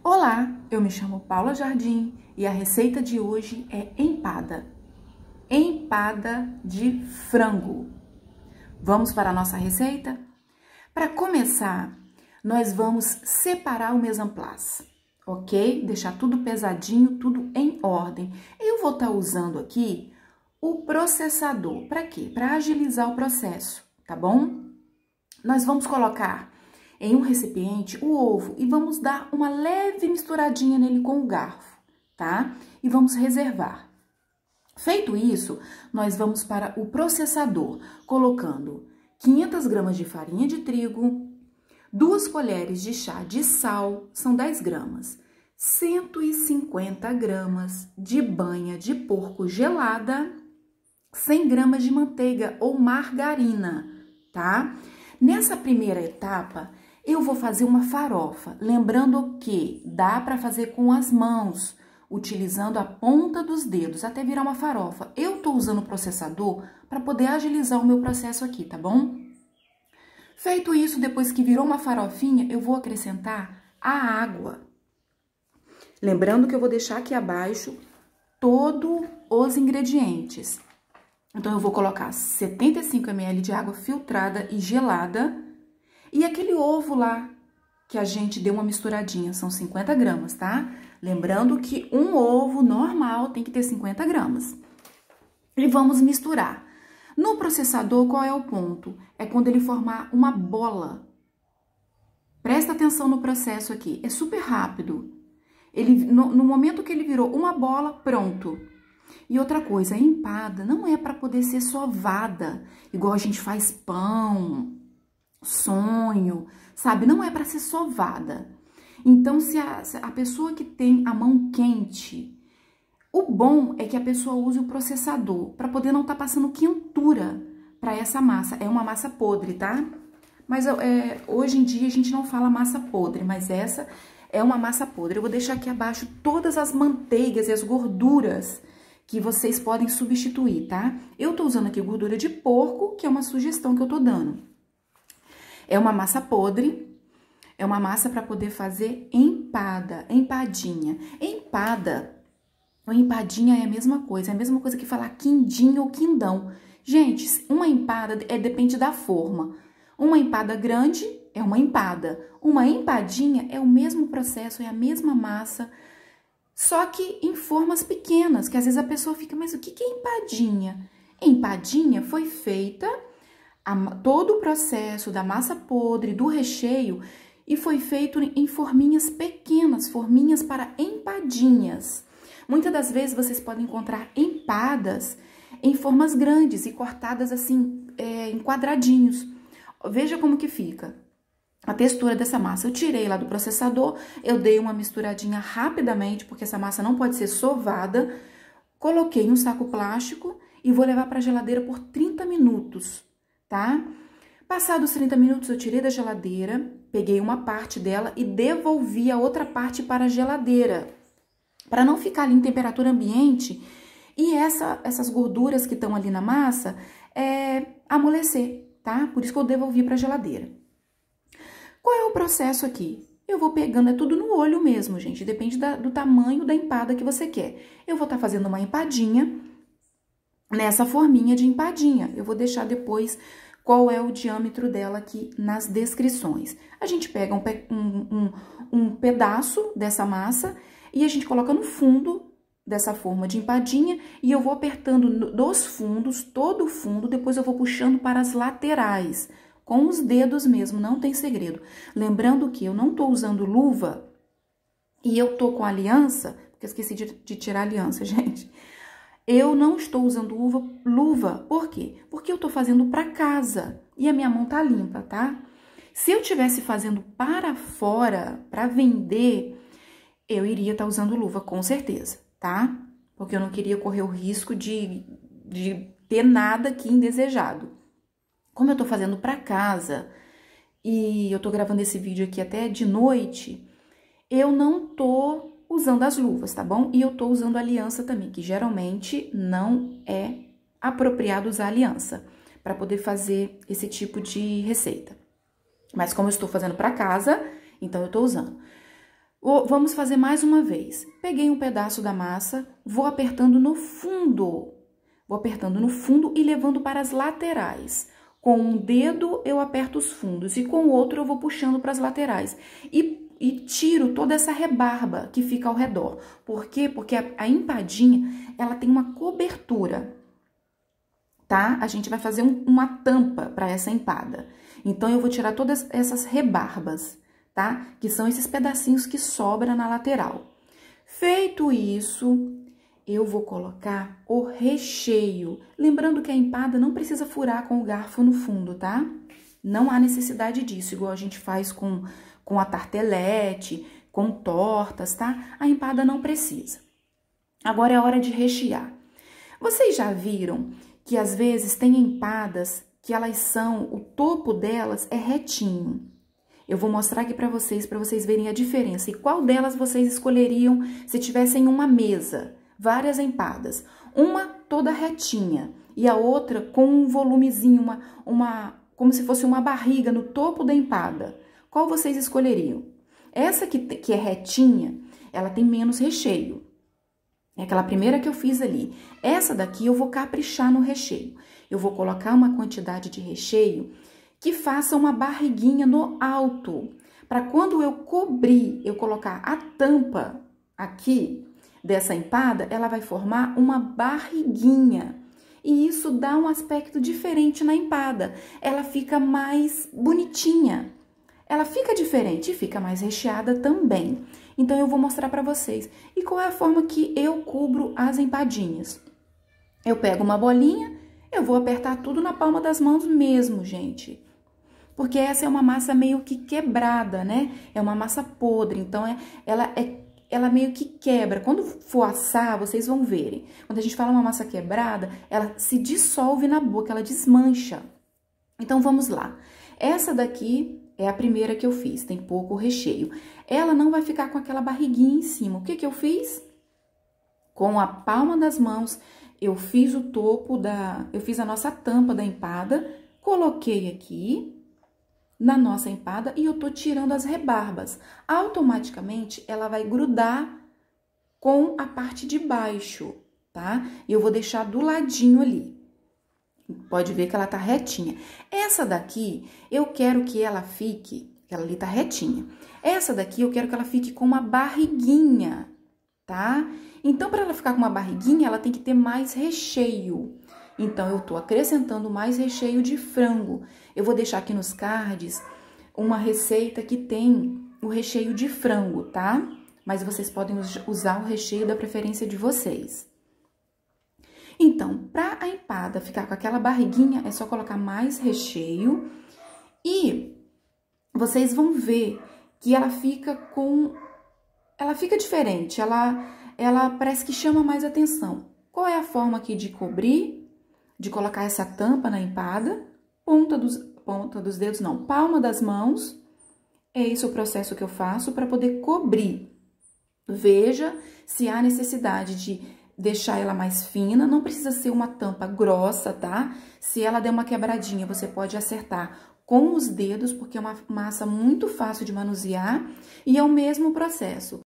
Olá, eu me chamo Paula Jardim e a receita de hoje é empada. Empada de frango. Vamos para a nossa receita? Para começar, nós vamos separar o mise en place, ok? Deixar tudo pesadinho, tudo em ordem. Eu vou estar usando aqui o processador. Para quê? Para agilizar o processo, tá bom? Nós vamos colocar em um recipiente o ovo e vamos dar uma leve misturadinha nele com o garfo, tá? E vamos reservar. Feito isso, nós vamos para o processador, colocando 500 gramas de farinha de trigo, 2 colheres de chá de sal, são 10 gramas, 150 gramas de banha de porco gelada, 100 gramas de manteiga ou margarina, tá? Nessa primeira etapa, eu vou fazer uma farofa, lembrando que dá para fazer com as mãos, utilizando a ponta dos dedos até virar uma farofa. Eu tô usando o processador para poder agilizar o meu processo aqui, tá bom? Feito isso, depois que virou uma farofinha, eu vou acrescentar a água. Lembrando que eu vou deixar aqui abaixo todos os ingredientes. Então, eu vou colocar 75 ml de água filtrada e gelada. E aquele ovo lá, que a gente deu uma misturadinha, são 50 gramas, tá? Lembrando que um ovo normal tem que ter 50 gramas. E vamos misturar. No processador, qual é o ponto? É quando ele formar uma bola. Presta atenção no processo aqui, é super rápido. No momento que ele virou uma bola, pronto. E outra coisa, a empada não é para poder ser sovada, igual a gente faz pão, sonho, sabe? Não é para ser sovada. Então, se a pessoa que tem a mão quente, o bom é que a pessoa use o processador para poder não estar passando quentura para essa massa. É uma massa podre, tá? Mas hoje em dia a gente não fala massa podre, mas essa é uma massa podre. Eu vou deixar aqui abaixo todas as manteigas e as gorduras que vocês podem substituir, tá? Eu tô usando aqui gordura de porco, que é uma sugestão que eu tô dando. É uma massa podre, é uma massa para poder fazer empada, empadinha. Empada ou empadinha é a mesma coisa que falar quindim ou quindão. Gente, uma empada depende da forma. Uma empada grande é uma empada. Uma empadinha é o mesmo processo, é a mesma massa, só que em formas pequenas, que às vezes a pessoa fica, mas o que é empadinha? Empadinha foi feita todo o processo da massa podre, do recheio, e foi feito em forminhas pequenas, forminhas para empadinhas. Muitas das vezes vocês podem encontrar empadas em formas grandes e cortadas assim, em quadradinhos. Veja como que fica a textura dessa massa. Eu tirei lá do processador, eu dei uma misturadinha rapidamente, porque essa massa não pode ser sovada. Coloquei em um saco plástico e vou levar para a geladeira por 30 minutos, tá? Passados 30 minutos, eu tirei da geladeira, peguei uma parte dela e devolvi a outra parte para a geladeira, para não ficar ali em temperatura ambiente e essas gorduras que estão ali na massa amolecer, tá? Por isso que eu devolvi para a geladeira. Qual é o processo aqui? Eu vou pegando, é tudo no olho mesmo, gente, depende do tamanho da empada que você quer. Eu vou estar fazendo uma empadinha nessa forminha de empadinha. Eu vou deixar depois qual é o diâmetro dela aqui nas descrições. A gente pega um pedaço dessa massa e a gente coloca no fundo dessa forma de empadinha e eu vou apertando dos fundos, todo o fundo, depois eu vou puxando para as laterais, com os dedos mesmo, não tem segredo. Lembrando que eu não tô usando luva e eu tô com aliança, porque eu esqueci de tirar a aliança, gente. Eu não estou usando luva, por quê? Porque eu tô fazendo para casa e a minha mão tá limpa, tá? Se eu tivesse fazendo para fora, para vender, eu iria estar usando luva, com certeza, tá? Porque eu não queria correr o risco de ter nada aqui indesejado. Como eu tô fazendo pra casa e eu tô gravando esse vídeo aqui até de noite, eu não tô usando as luvas, tá bom? E eu tô usando aliança também, que geralmente não é apropriado usar aliança para poder fazer esse tipo de receita. Mas como eu estou fazendo pra casa, então eu tô usando. Vamos fazer mais uma vez. Peguei um pedaço da massa, vou apertando no fundo. Vou apertando no fundo e levando para as laterais. Com um dedo eu aperto os fundos e com o outro eu vou puxando para as laterais. E tiro toda essa rebarba que fica ao redor. Por quê? Porque a empadinha, ela tem uma cobertura, tá? A gente vai fazer uma tampa para essa empada. Então, eu vou tirar todas essas rebarbas, tá? Que são esses pedacinhos que sobram na lateral. Feito isso, eu vou colocar o recheio. Lembrando que a empada não precisa furar com o garfo no fundo, tá? Não há necessidade disso, igual a gente faz com a tartelete, com tortas, tá? A empada não precisa. Agora é hora de rechear. Vocês já viram que às vezes tem empadas que o topo delas é retinho. Eu vou mostrar aqui para vocês verem a diferença. E qual delas vocês escolheriam se tivessem uma mesa, várias empadas. Uma toda retinha e a outra com um volumezinho, como se fosse uma barriga no topo da empada. Qual vocês escolheriam? Essa que é retinha, ela tem menos recheio. É aquela primeira que eu fiz ali. Essa daqui eu vou caprichar no recheio. Eu vou colocar uma quantidade de recheio que faça uma barriguinha no alto. Para quando eu cobrir, eu colocar a tampa aqui dessa empada, ela vai formar uma barriguinha. E isso dá um aspecto diferente na empada. Ela fica mais bonitinha. Ela fica diferente e fica mais recheada também. Então, eu vou mostrar para vocês. E qual é a forma que eu cubro as empadinhas? Eu pego uma bolinha, eu vou apertar tudo na palma das mãos mesmo, gente. Porque essa é uma massa meio que quebrada, né? É uma massa podre, então ela meio que quebra. Quando for assar, vocês vão verem. Quando a gente fala uma massa quebrada, ela se dissolve na boca, ela desmancha. Então, vamos lá. Essa daqui é a primeira que eu fiz, tem pouco recheio. Ela não vai ficar com aquela barriguinha em cima. O que eu fiz? Com a palma das mãos, eu fiz o topo eu fiz a nossa tampa da empada, coloquei aqui na nossa empada e eu tô tirando as rebarbas. Automaticamente, ela vai grudar com a parte de baixo, tá? E eu vou deixar do ladinho ali. Pode ver que ela tá retinha. Essa daqui, eu quero que ela ali tá retinha. Essa daqui, eu quero que ela fique com uma barriguinha, tá? Então, para ela ficar com uma barriguinha, ela tem que ter mais recheio. Então, eu tô acrescentando mais recheio de frango. Eu vou deixar aqui nos cards uma receita que tem o recheio de frango, tá? Mas vocês podem usar o recheio da preferência de vocês. Então, para a empada ficar com aquela barriguinha, é só colocar mais recheio e vocês vão ver que ela fica diferente, ela parece que chama mais atenção. Qual é a forma aqui de cobrir, de colocar essa tampa na empada? Ponta dos dedos, não, palma das mãos. É esse o processo que eu faço para poder cobrir. Veja se há necessidade de deixar ela mais fina, não precisa ser uma tampa grossa, tá? Se ela der uma quebradinha, você pode acertar com os dedos, porque é uma massa muito fácil de manusear, e é o mesmo processo.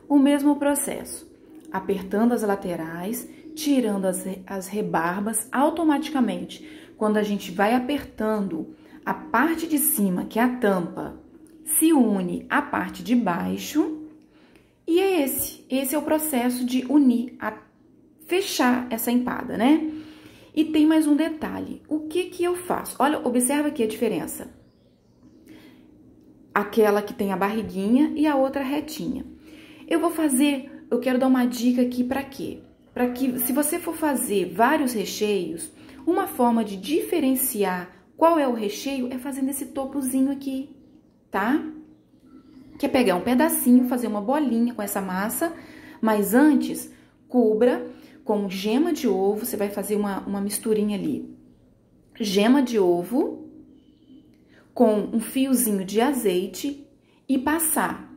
O mesmo processo, apertando as laterais, tirando as rebarbas, automaticamente, quando a gente vai apertando a parte de cima, que é a tampa, se une à parte de baixo. E esse é o processo de unir, fechar essa empada, né? E tem mais um detalhe, o que eu faço? Olha, observa aqui a diferença. Aquela que tem a barriguinha e a outra retinha. Eu quero dar uma dica aqui para quê? Para que, se você for fazer vários recheios, uma forma de diferenciar qual é o recheio é fazendo esse topozinho aqui, tá? Que é pegar um pedacinho, fazer uma bolinha com essa massa, mas antes, cubra com gema de ovo, você vai fazer uma misturinha ali. Gema de ovo com um fiozinho de azeite e passar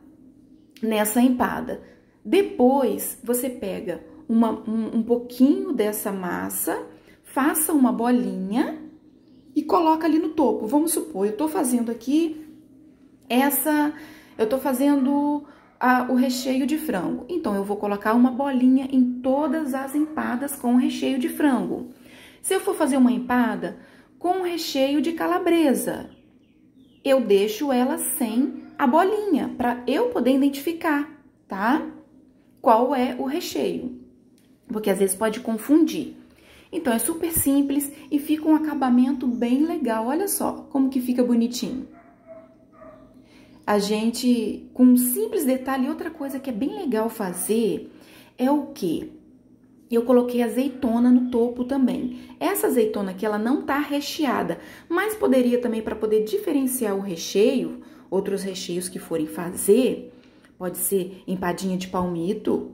nessa empada. Depois, você pega um pouquinho dessa massa, faça uma bolinha e coloca ali no topo. Vamos supor, eu tô fazendo aqui eu tô fazendo o recheio de frango. Então, eu vou colocar uma bolinha em todas as empadas com recheio de frango. Se eu for fazer uma empada com recheio de calabresa, eu deixo ela sem a bolinha, para eu poder identificar, tá? Qual é o recheio, porque às vezes pode confundir. Então, é super simples e fica um acabamento bem legal. Olha só como que fica bonitinho. A gente, com um simples detalhe, outra coisa que é bem legal fazer é o quê? Eu coloquei azeitona no topo também. Essa azeitona aqui, ela não tá recheada, mas poderia também, para poder diferenciar o recheio, outros recheios que forem fazer, pode ser empadinha de palmito,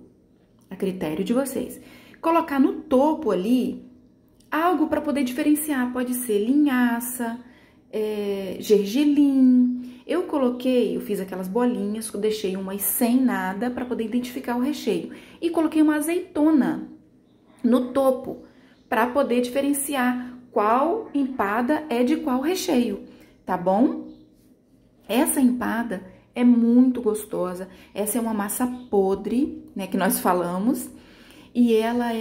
a critério de vocês. Colocar no topo ali algo para poder diferenciar, pode ser linhaça, gergelim. Eu fiz aquelas bolinhas, deixei umas sem nada para poder identificar o recheio. E coloquei uma azeitona no topo para poder diferenciar qual empada é de qual recheio, tá bom? Essa empada é muito gostosa. Essa é uma massa podre, né, que nós falamos. E ela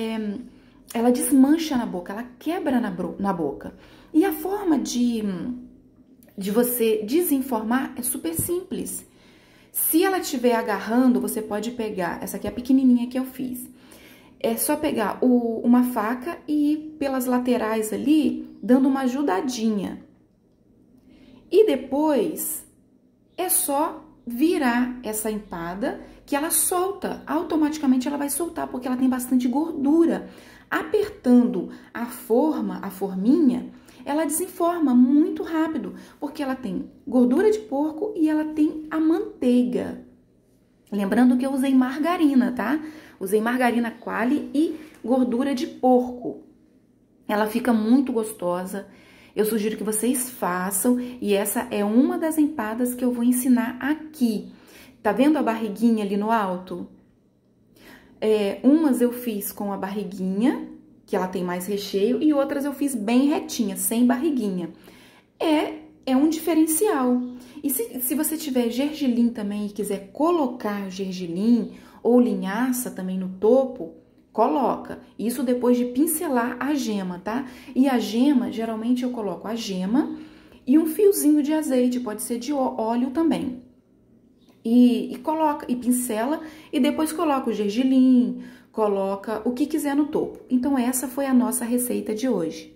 desmancha na boca, ela quebra na boca. E a forma de você desenformar é super simples. Se ela estiver agarrando, você pode pegar, essa aqui é a pequenininha que eu fiz. É só pegar uma faca e ir pelas laterais ali, dando uma ajudadinha. E depois, é só virar essa empada que ela solta, automaticamente ela vai soltar, porque ela tem bastante gordura. Apertando a forminha, ela desenforma muito rápido, porque ela tem gordura de porco e ela tem a manteiga. Lembrando que eu usei margarina, tá? Usei margarina quali e gordura de porco. Ela fica muito gostosa. Eu sugiro que vocês façam, e essa é uma das empadas que eu vou ensinar aqui. Tá vendo a barriguinha ali no alto? Umas eu fiz com a barriguinha, que ela tem mais recheio, e outras eu fiz bem retinha, sem barriguinha. É um diferencial. E se você tiver gergelim também e quiser colocar gergelim ou linhaça também no topo, coloca. Isso depois de pincelar a gema, tá? E a gema, geralmente eu coloco a gema e um fiozinho de azeite, pode ser de óleo também. E coloca, e pincela, e depois coloca o gergelim, coloca o que quiser no topo. Então, essa foi a nossa receita de hoje.